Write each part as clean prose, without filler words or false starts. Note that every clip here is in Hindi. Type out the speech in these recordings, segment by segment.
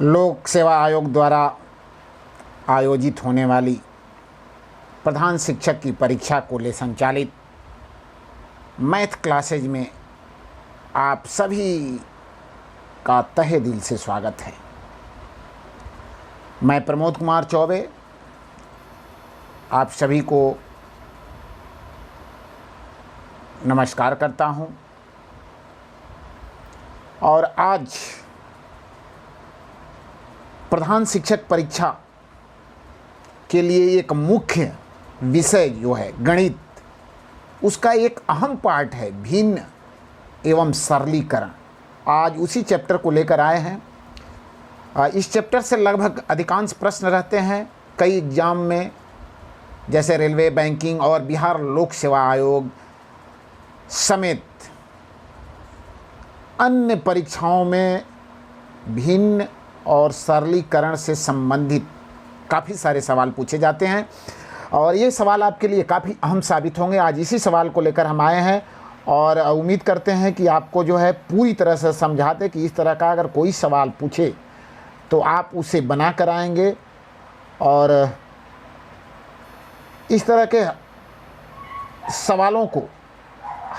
लोक सेवा आयोग द्वारा आयोजित होने वाली प्रधान शिक्षक की परीक्षा को ले संचालित मैथ क्लासेज में आप सभी का तहे दिल से स्वागत है। मैं प्रमोद कुमार चौबे आप सभी को नमस्कार करता हूं और आज प्रधान शिक्षक परीक्षा के लिए एक मुख्य विषय जो है गणित, उसका एक अहम पार्ट है भिन्न एवं सरलीकरण। आज उसी चैप्टर को लेकर आए हैं। इस चैप्टर से लगभग अधिकांश प्रश्न रहते हैं कई एग्जाम में, जैसे रेलवे, बैंकिंग और बिहार लोक सेवा आयोग समेत अन्य परीक्षाओं में भिन्न और सरलीकरण से संबंधित काफ़ी सारे सवाल पूछे जाते हैं और ये सवाल आपके लिए काफ़ी अहम साबित होंगे। आज इसी सवाल को लेकर हम आए हैं और उम्मीद करते हैं कि आपको जो है पूरी तरह से समझाते कि इस तरह का अगर कोई सवाल पूछे तो आप उसे बना कर आएंगे और इस तरह के सवालों को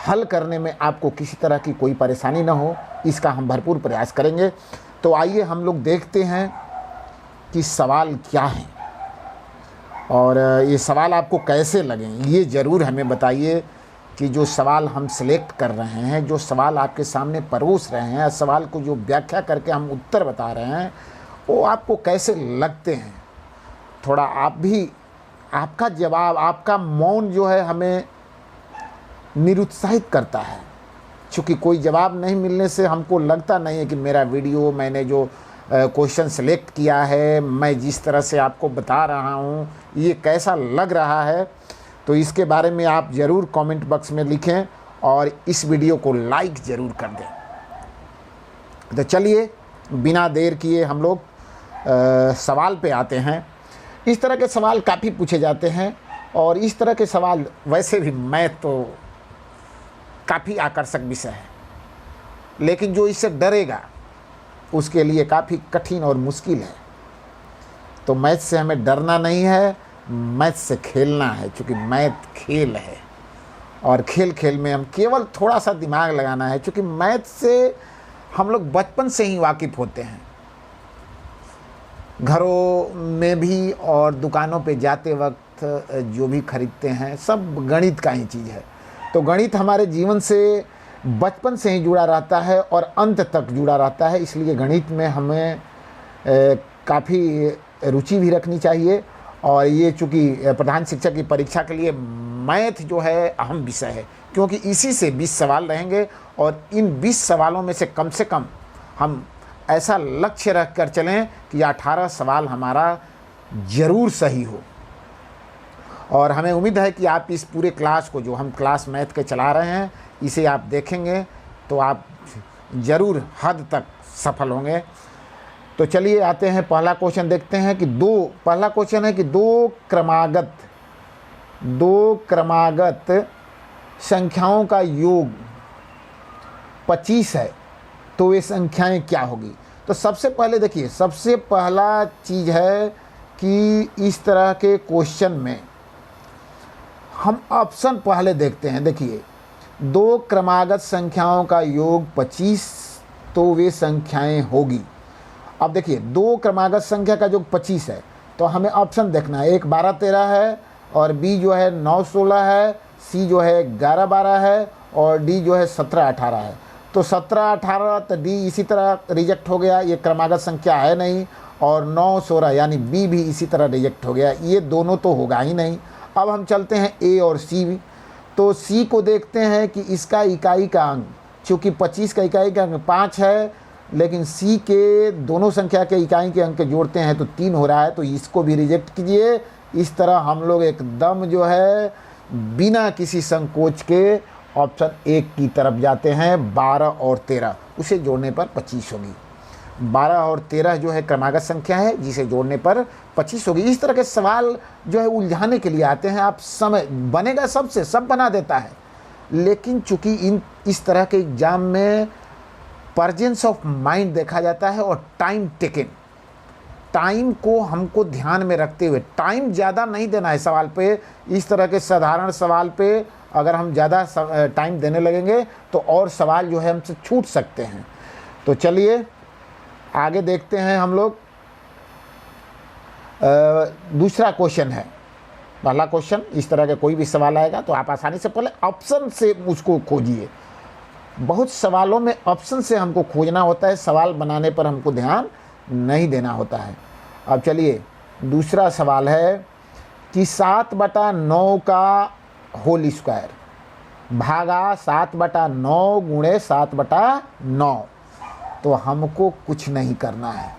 हल करने में आपको किसी तरह की कोई परेशानी न हो, इसका हम भरपूर प्रयास करेंगे। तो आइए हम लोग देखते हैं कि सवाल क्या है और ये सवाल आपको कैसे लगें। ये ज़रूर हमें बताइए कि जो सवाल हम सिलेक्ट कर रहे हैं, जो सवाल आपके सामने परोस रहे हैं, सवाल को जो व्याख्या करके हम उत्तर बता रहे हैं, वो आपको कैसे लगते हैं। थोड़ा आप भी, आपका जवाब, आपका मौन जो है हमें निरुत्साहित करता है, क्योंकि कोई जवाब नहीं मिलने से हमको लगता नहीं है कि मेरा वीडियो, मैंने जो क्वेश्चन सेलेक्ट किया है, मैं जिस तरह से आपको बता रहा हूँ, ये कैसा लग रहा है। तो इसके बारे में आप ज़रूर कमेंट बॉक्स में लिखें और इस वीडियो को लाइक ज़रूर कर दें। तो चलिए बिना देर किए हम लोग सवाल पे आते हैं। इस तरह के सवाल काफ़ी पूछे जाते हैं और इस तरह के सवाल वैसे भी मैथ तो काफ़ी आकर्षक विषय है, लेकिन जो इससे डरेगा उसके लिए काफ़ी कठिन और मुश्किल है। तो मैथ से हमें डरना नहीं है, मैथ से खेलना है, क्योंकि मैथ खेल है और खेल खेल में हम केवल थोड़ा सा दिमाग लगाना है, क्योंकि मैथ से हम लोग बचपन से ही वाकिफ़ होते हैं। घरों में भी और दुकानों पे जाते वक्त जो भी खरीदते हैं सब गणित का ही चीज़ है। तो गणित हमारे जीवन से बचपन से ही जुड़ा रहता है और अंत तक जुड़ा रहता है, इसलिए गणित में हमें काफ़ी रुचि भी रखनी चाहिए। और ये चूँकि प्रधान शिक्षक की परीक्षा के लिए मैथ जो है अहम विषय है, क्योंकि इसी से 20 सवाल रहेंगे और इन 20 सवालों में से कम हम ऐसा लक्ष्य रख कर चलें कि 18 सवाल हमारा ज़रूर सही हो। और हमें उम्मीद है कि आप इस पूरे क्लास को, जो हम क्लास मैथ के चला रहे हैं, इसे आप देखेंगे तो आप ज़रूर हद तक सफल होंगे। तो चलिए आते हैं, पहला क्वेश्चन देखते हैं कि पहला क्वेश्चन है कि दो क्रमागत संख्याओं का योग 25 है, तो वे संख्याएं क्या होगी। तो सबसे पहले देखिए, सबसे पहला चीज़ है कि इस तरह के क्वेश्चन में हम ऑप्शन पहले देखते हैं। देखिए, दो क्रमागत संख्याओं का योग 25, तो वे संख्याएं होगी। अब देखिए, दो क्रमागत संख्या का योग 25 है, तो हमें ऑप्शन देखना है। एक 12-13 है और बी जो है 9-16 है, सी जो है 11-12 है और डी जो है 17-18 है। तो 17-18 तो डी इसी तरह रिजेक्ट हो गया, ये क्रमागत संख्या है नहीं। और 9-16 यानी बी भी इसी तरह रिजेक्ट हो गया, ये दोनों तो होगा ही नहीं। अब हम चलते हैं ए और सी भी। तो सी को देखते हैं कि इसका इकाई का अंक, चूँकि 25 का इकाई का अंक 5 है, लेकिन सी के दोनों संख्या के इकाई के अंक जोड़ते हैं तो 3 हो रहा है, तो इसको भी रिजेक्ट कीजिए। इस तरह हम लोग एकदम जो है बिना किसी संकोच के ऑप्शन 1 की तरफ जाते हैं। 12 और 13 उसे जोड़ने पर 25 होगी। 12 और 13 जो है क्रमागत संख्या है, जिसे जोड़ने पर 25 होगी। इस तरह के सवाल जो है उलझाने के लिए आते हैं। आप समय बनेगा, सबसे सब बना देता है, लेकिन चूंकि इस तरह के एग्जाम में प्रेजेंस ऑफ माइंड देखा जाता है और टाइम टेकन, टाइम को हमको ध्यान में रखते हुए, टाइम ज़्यादा नहीं देना है सवाल पे। इस तरह के साधारण सवाल पे अगर हम ज़्यादा टाइम देने लगेंगे तो और सवाल जो है हमसे छूट सकते हैं। तो चलिए आगे देखते हैं हम लोग। दूसरा क्वेश्चन है, पहला क्वेश्चन इस तरह के कोई भी सवाल आएगा तो आप आसानी से पहले ऑप्शन से उसको खोजिए। बहुत सवालों में ऑप्शन से हमको खोजना होता है, सवाल बनाने पर हमको ध्यान नहीं देना होता है। अब चलिए दूसरा सवाल है कि 7/9 का होल स्क्वायर भागा 7/9 गुणे 7/9। तो हमको कुछ नहीं करना है,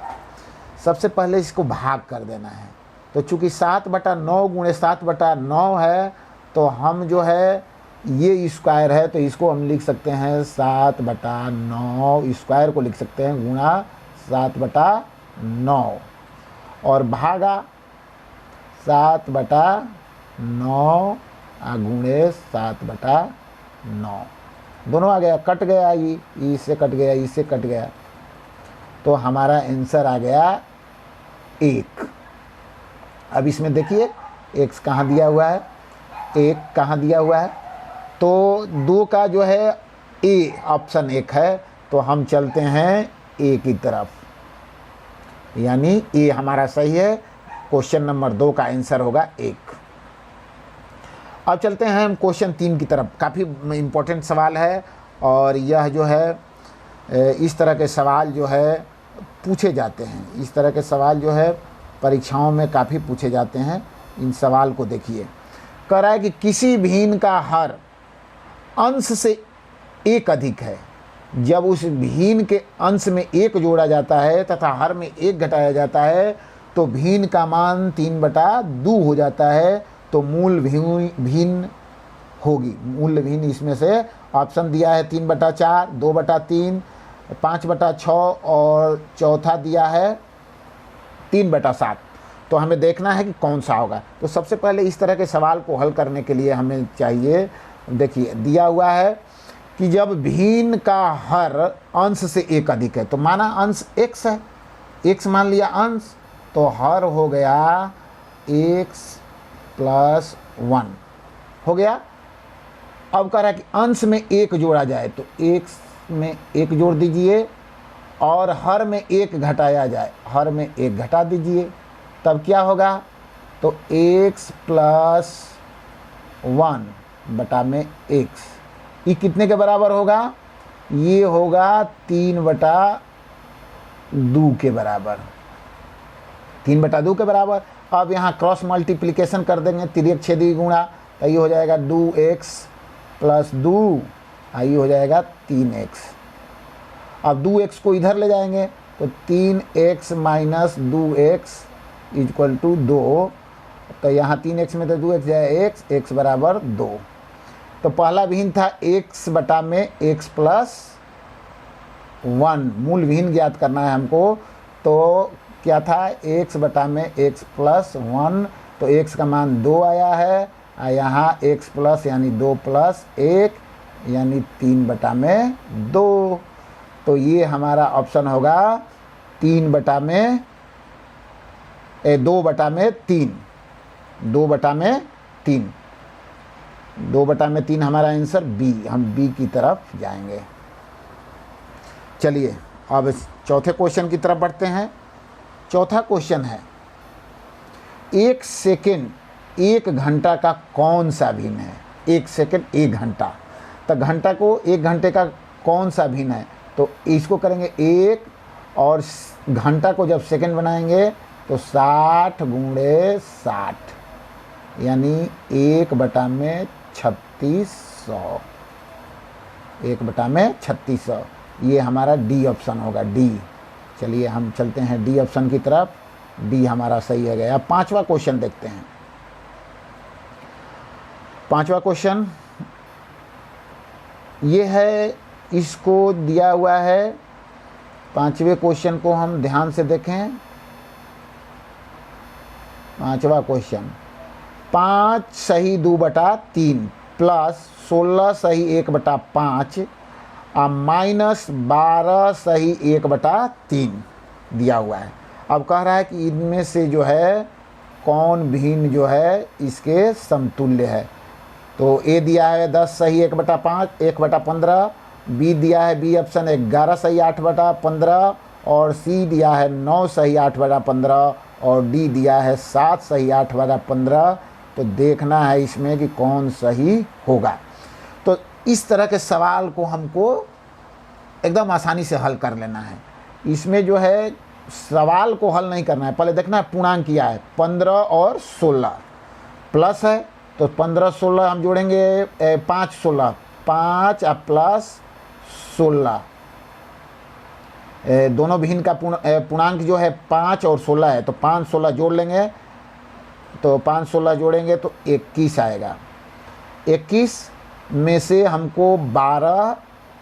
सबसे पहले इसको भाग कर देना है। तो चूंकि 7/9 गुणे 7/9 है तो हम जो है ये स्क्वायर है तो इसको हम लिख सकते हैं 7/9 स्क्वायर को लिख सकते हैं गुणा 7/9 और भागा 7/9 गुणे 7/9। दोनों आ गया, कट गया, ये इससे कट गया, इससे कट गया, तो हमारा आंसर आ गया 1। अब इसमें देखिए x कहाँ दिया हुआ है, 1 कहाँ दिया हुआ है, तो 2 का जो है ए ऑप्शन 1 है, तो हम चलते हैं ए की तरफ, यानी ए हमारा सही है। क्वेश्चन नंबर 2 का आंसर होगा 1। अब चलते हैं हम क्वेश्चन 3 की तरफ। काफ़ी इम्पोर्टेंट सवाल है और यह जो है इस तरह के सवाल जो है पूछे जाते हैं, इस तरह के सवाल जो है परीक्षाओं में काफ़ी पूछे जाते हैं। इन सवाल को देखिए, कह रहा है कि किसी भिन्न का हर अंश से 1 अधिक है। जब उस भिन्न के अंश में 1 जोड़ा जाता है तथा हर में 1 घटाया जाता है तो भिन्न का मान 3/2 हो जाता है, तो मूल भिन्न होगी। मूल भिन्न इसमें से ऑप्शन दिया है 3/4, 2/3, 5/6 और चौथा दिया है 3/7। तो हमें देखना है कि कौन सा होगा। तो सबसे पहले इस तरह के सवाल को हल करने के लिए हमें चाहिए, देखिए दिया हुआ है कि जब भिन्न का हर अंश से 1 अधिक है, तो माना अंश x है, x मान लिया अंश, तो हर हो गया x + 1 हो गया। अब कह रहा है कि अंश में 1 जोड़ा जाए, तो x में 1 जोड़ दीजिए और हर में 1 घटाया जाए, हर में 1 घटा दीजिए, तब क्या होगा, तो x + 1/x। ये कितने के बराबर होगा, ये होगा 3/2 के बराबर, 3/2 के बराबर। अब यहाँ क्रॉस मल्टीप्लिकेशन कर देंगे, तिर्यक छेदी गुणा, तो ये हो जाएगा 2x + 2, ये हो जाएगा 3x। अब 2x को इधर ले जाएंगे तो 3x - 2x = 2, तो यहाँ 3x में तो 2x जाए x बराबर 2। तो पहला भिन्न था x बटा में x + 1, मूल भिन्न ज्ञात करना है हमको। तो क्या था, x बटा में x + 1, तो x का मान 2 आया है, यहाँ x प्लस यानी 2 + 1 यानी 3/2। तो ये हमारा ऑप्शन होगा 2/3, 2/3 हमारा आंसर बी, हम बी की तरफ जाएंगे। चलिए अब चौथे क्वेश्चन की तरफ बढ़ते हैं। चौथा क्वेश्चन है 1 सेकेंड 1 घंटा का कौन सा भिन्न है। 1 सेकेंड 1 घंटा, तो घंटा को 1 घंटे का कौन सा भिन्न है, तो इसको करेंगे 1 और घंटा को जब सेकेंड बनाएंगे तो 60 × 60 यानी 1/3600, 1/3600। ये हमारा डी ऑप्शन होगा, डी। चलिए हम चलते हैं डी ऑप्शन की तरफ, डी हमारा सही हो गया। अब 5वां क्वेश्चन देखते हैं। 5वां क्वेश्चन ये है, इसको दिया हुआ है। 5वें क्वेश्चन को हम ध्यान से देखें। 5वां क्वेश्चन, 5 सही 2/3 प्लस 16 सही 1/5 और -12 सही 1/3 दिया हुआ है। अब कह रहा है कि इनमें से जो है कौन भिन्न जो है इसके समतुल्य है। तो ए दिया है 10 सही 1/5 1/15, बी दिया है बी ऑप्शन 11 सही 8/15 और सी दिया है 9 सही 8/15 और डी दिया है 7 सही 8/15। तो देखना है इसमें कि कौन सही होगा। तो इस तरह के सवाल को हमको एकदम आसानी से हल कर लेना है। इसमें जो है सवाल को हल नहीं करना है, पहले देखना है पूर्णांक क्या है। 15 और 16 प्लस है तो 15 16 हम जोड़ेंगे 5 16 5 और प्लस 16, दोनों भिन्न का पूर्णांक जो है 5 और 16 है तो 5 16 जोड़ लेंगे तो 5 16 जोड़ेंगे तो 21 आएगा। 21 में से हमको 12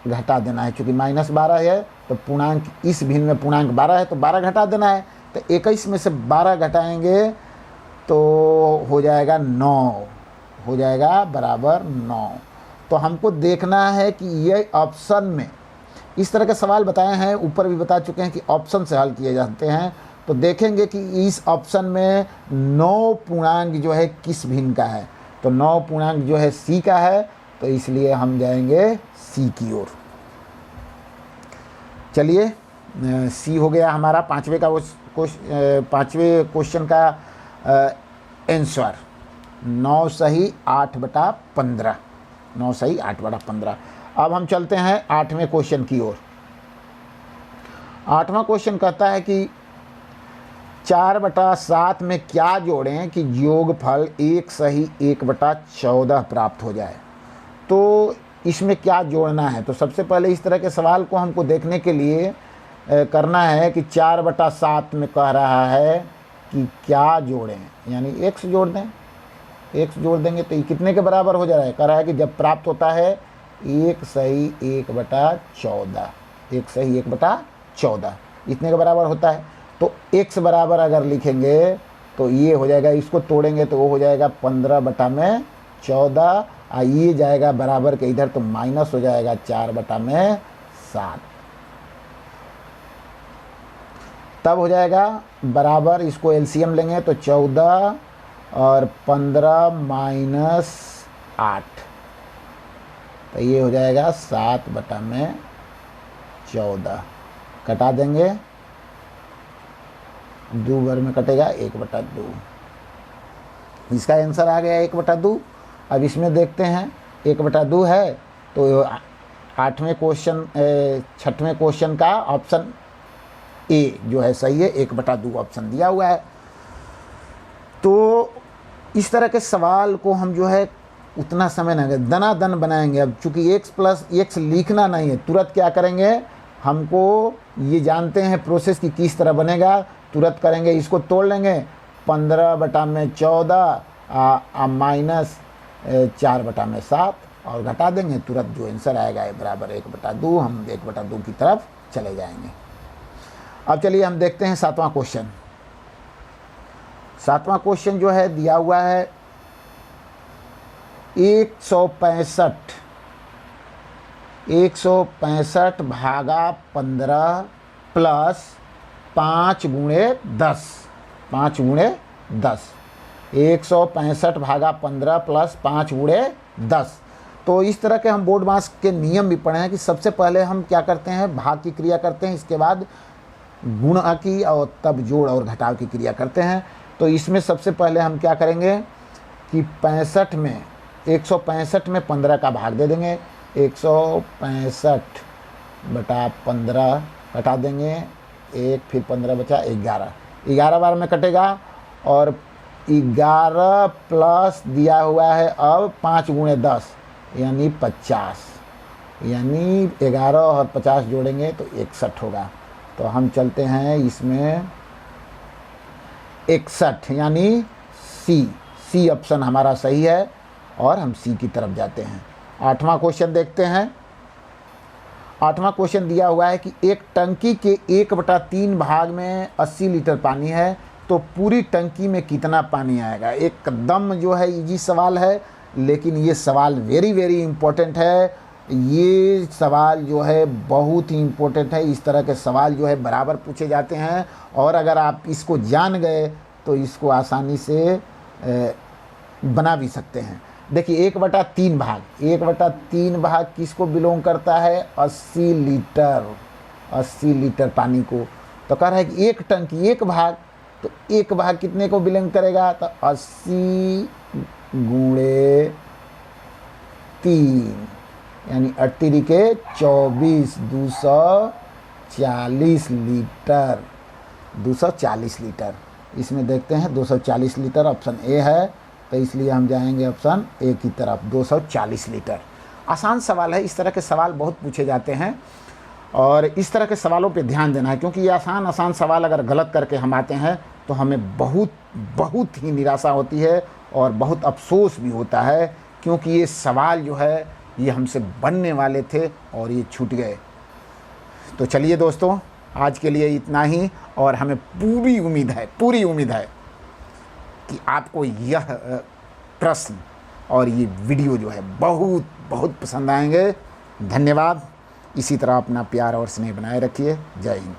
घटा देना है, चूँकि -12 है तो पूर्णांक इस भिन्न में पूर्णांक 12 है तो 12 घटा देना है। तो 21 में से 12 घटाएंगे तो हो जाएगा 9, हो जाएगा बराबर 9। तो हमको देखना है कि ये ऑप्शन में इस तरह के सवाल बताए हैं, ऊपर भी बता चुके हैं कि ऑप्शन से हल किए जाते हैं। तो देखेंगे कि इस ऑप्शन में 9 पूर्णांक जो है किस भिन्न का है। तो 9 पूर्णांक जो है सी का है, तो इसलिए हम जाएंगे सी की ओर। चलिए सी हो गया हमारा पांचवें क्वेश्चन का आंसर। 9 सही 8/15, 9 सही 8/15। अब हम चलते हैं 8वें क्वेश्चन की ओर। 8वां क्वेश्चन कहता है कि 4/7 में क्या जोड़ें कि योगफल 1 सही 1/14 प्राप्त हो जाए। तो इसमें क्या जोड़ना है। तो सबसे पहले इस तरह के सवाल को हमको देखने के लिए करना है कि 4/7 में कह रहा है कि क्या जोड़ें, यानी x जोड़ दें। x जोड़ देंगे तो ये कितने के बराबर हो जा रहा है। कह रहा है कि जब प्राप्त होता है 1 सही 1/14, 1 सही 1/14 इतने के बराबर होता है। तो x बराबर अगर लिखेंगे तो ये हो जाएगा, इसको तोड़ेंगे तो वो हो जाएगा 15/14 और ये जाएगा बराबर के इधर तो माइनस हो जाएगा 4/7। तब हो जाएगा बराबर, इसको एलसीएम लेंगे तो 14 और 15 - 8 तो ये हो जाएगा 7/14। कटा देंगे, 2 बार में कटेगा 1/2। इसका आंसर आ गया 1/2। अब इसमें देखते हैं 1/2 है तो 6वें क्वेश्चन का ऑप्शन ए जो है सही है, 1/2 ऑप्शन दिया हुआ है। तो इस तरह के सवाल को हम जो है उतना समय नहीं, दनादन बनाएंगे। अब चूंकि x + x लिखना नहीं है, तुरंत क्या करेंगे, हमको ये जानते हैं प्रोसेस की किस तरह बनेगा, तुरंत करेंगे। इसको तोड़ लेंगे 15/14 माइनस 4/7 और घटा देंगे, तुरंत जो आंसर आएगा बराबर 1/2। हम 1/2 की तरफ चले जाएंगे। अब चलिए हम देखते हैं 7वां क्वेश्चन। 7वां क्वेश्चन जो है दिया हुआ है 165 भागा 15 प्लस 5 गुणे 10, 5 गुणे 10। 165 भागा 15 प्लस 5 गुणे 10। तो इस तरह के हम बोर्ड मास के नियम भी पढ़े हैं कि सबसे पहले हम क्या करते हैं, भाग की क्रिया करते हैं, इसके बाद गुणा की और तब जोड़ और घटाव की क्रिया करते हैं। तो इसमें सबसे पहले हम क्या करेंगे कि 165 में 15 का भाग दे देंगे। 165/15 घटा देंगे, 1 फिर 15 बचा 11, 11 बार में कटेगा और 11 प्लस दिया हुआ है अब 5 गुणे 10 यानी 50, यानी 11 और 50 जोड़ेंगे तो 61 होगा। तो हम चलते हैं इसमें 61 यानी सी ऑप्शन हमारा सही है और हम सी की तरफ जाते हैं। 8वां क्वेश्चन देखते हैं। 8वां क्वेश्चन दिया हुआ है कि एक टंकी के 1/3 भाग में 80 लीटर पानी है तो पूरी टंकी में कितना पानी आएगा। एकदम जो है इजी सवाल है, लेकिन ये सवाल वेरी वेरी इम्पोर्टेंट है ये सवाल जो है बहुत ही इम्पोर्टेंट है। इस तरह के सवाल जो है बराबर पूछे जाते हैं, और अगर आप इसको जान गए तो इसको आसानी से बना भी सकते हैं। देखिए 1/3 भाग, 1/3 भाग किसको बिलोंग करता है? 80 लीटर, 80 लीटर पानी को। तो कह रहा है कि 1 टन की 1 भाग, तो 1 भाग कितने को बिलोंग करेगा? तो 80 × 3 यानी 8 के 24, 240 लीटर, 240 लीटर। इसमें देखते हैं 240 लीटर ऑप्शन ए है, तो इसलिए हम जाएंगे ऑप्शन ए की तरफ, 240 लीटर। आसान सवाल है, इस तरह के सवाल बहुत पूछे जाते हैं और इस तरह के सवालों पे ध्यान देना है, क्योंकि ये आसान सवाल अगर गलत करके हम आते हैं तो हमें बहुत ही निराशा होती है और बहुत अफसोस भी होता है, क्योंकि ये सवाल जो है ये हमसे बनने वाले थे और ये छूट गए। तो चलिए दोस्तों, आज के लिए इतना ही, और हमें पूरी उम्मीद है कि आपको यह प्रश्न और ये वीडियो जो है बहुत पसंद आएंगे। धन्यवाद। इसी तरह अपना प्यार और स्नेह बनाए रखिए। जय हिंद।